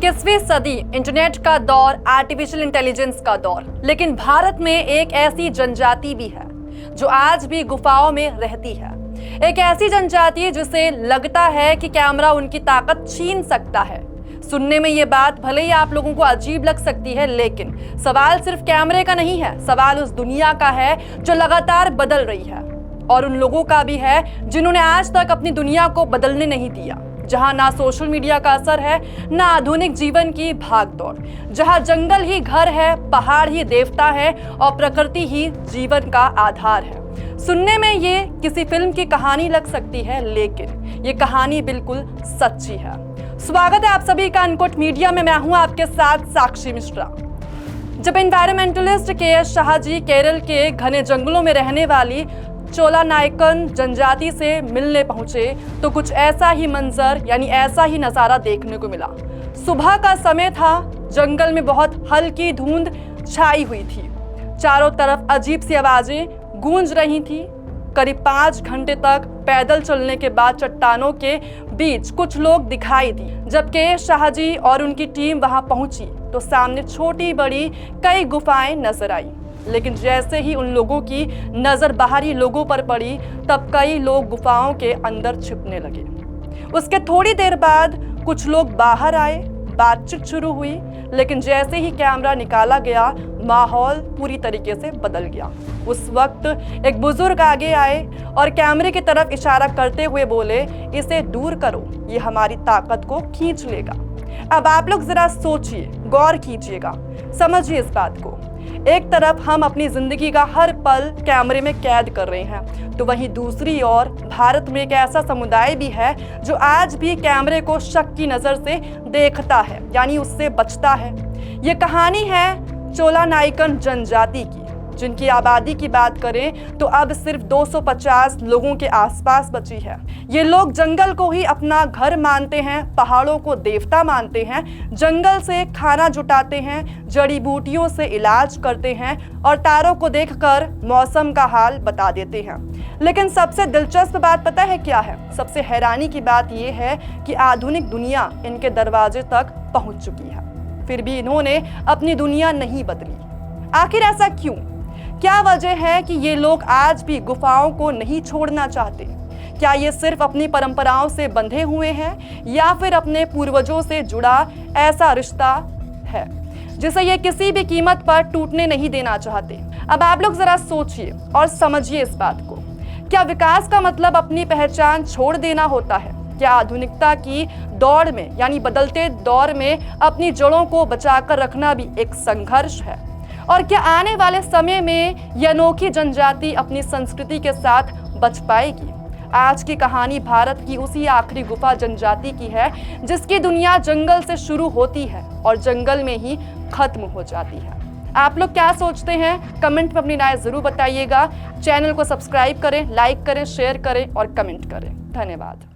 21वीं सदी इंटरनेट का दौर, आर्टिफिशियल इंटेलिजेंस का दौर, लेकिन भारत में एक ऐसी जनजाति भी है जो आज भी गुफाओं में रहती है। एक ऐसी जनजाति जिसे लगता है कि कैमरा उनकी ताकत छीन सकता है। सुनने में ये बात भले ही आप लोगों को अजीब लग सकती है, लेकिन सवाल सिर्फ कैमरे का नहीं है, सवाल उस दुनिया का है जो लगातार बदल रही है, और उन लोगों का भी है जिन्होंने आज तक अपनी दुनिया को बदलने नहीं दिया। जहां ना सोशल मीडिया का असर है, ना आधुनिक जीवन की भागदौड़, जहां जंगल ही घर है, पहाड़ ही देवता है और प्रकृति ही जीवन का आधार है। सुनने में ये किसी फिल्म की कहानी लग सकती है, लेकिन ये कहानी बिल्कुल सच्ची है। स्वागत है आप सभी का अनकोट मीडिया में। मैं हूं आपके साथ साक्षी मिश्रा। जब एनवायरमेंटलिस्ट के.एस. शाह जी केरल के घने जंगलों में रहने वाली चोला नायकन जनजाति से मिलने पहुंचे तो कुछ ऐसा ही मंजर यानी ऐसा ही नजारा देखने को मिला। सुबह का समय था, जंगल में बहुत हल्की धुंध छाई हुई थी, चारों तरफ अजीब सी आवाजें गूंज रही थी। करीब 5 घंटे तक पैदल चलने के बाद चट्टानों के बीच कुछ लोग दिखाई दी। जब के.एस. शाह जी और उनकी टीम वहां पहुंची तो सामने छोटी बड़ी कई गुफाएं नजर आई, लेकिन जैसे ही उन लोगों की नजर बाहरी लोगों पर पड़ी तब कई लोग गुफाओं के अंदर छिपने लगे। उसके थोड़ी देर बाद कुछ लोग बाहर आए, बातचीत शुरू हुई, लेकिन जैसे ही कैमरा निकाला गया माहौल पूरी तरीके से बदल गया। उस वक्त एक बुजुर्ग आगे आए और कैमरे की तरफ इशारा करते हुए बोले, इसे दूर करो, ये हमारी ताकत को खींच लेगा। अब आप लोग जरा सोचिए, गौर कीजिएगा, समझिए इस बात को। एक तरफ हम अपनी जिंदगी का हर पल कैमरे में कैद कर रहे हैं, तो वहीं दूसरी ओर भारत में एक ऐसा समुदाय भी है जो आज भी कैमरे को शक की नजर से देखता है, यानी उससे बचता है। ये कहानी है चोला नायकन जनजाति की, जिनकी आबादी की बात करें तो अब सिर्फ 250 लोगों के आसपास बची है। ये लोग जंगल को ही अपना घर मानते हैं, पहाड़ों को देवता मानते हैं, जंगल से खाना जुटाते हैं, जड़ी बूटियों से इलाज करते हैं और तारों को देखकर मौसम का हाल बता देते हैं। लेकिन सबसे दिलचस्प बात पता है क्या है? सबसे हैरानी की बात यह है कि आधुनिक दुनिया इनके दरवाजे तक पहुंच चुकी है, फिर भी इन्होंने अपनी दुनिया नहीं बदली। आखिर ऐसा क्यों? क्या वजह है कि ये लोग आज भी गुफाओं को नहीं छोड़ना चाहते? क्या ये सिर्फ अपनी परंपराओं से बंधे हुए हैं या फिर अपने पूर्वजों से जुड़ा ऐसा रिश्ता है जिसे ये किसी भी कीमत पर टूटने नहीं देना चाहते? अब आप लोग जरा सोचिए और समझिए इस बात को। क्या विकास का मतलब अपनी पहचान छोड़ देना होता है? क्या आधुनिकता की दौड़ में यानी बदलते दौर में अपनी जड़ों को बचाकर रखना भी एक संघर्ष है? और क्या आने वाले समय में यह अनोखी जनजाति अपनी संस्कृति के साथ बच पाएगी? आज की कहानी भारत की उसी आखिरी गुफा जनजाति की है जिसकी दुनिया जंगल से शुरू होती है और जंगल में ही खत्म हो जाती है। आप लोग क्या सोचते हैं? कमेंट में अपनी राय जरूर बताइएगा। चैनल को सब्सक्राइब करें, लाइक करें, शेयर करें और कमेंट करें। धन्यवाद।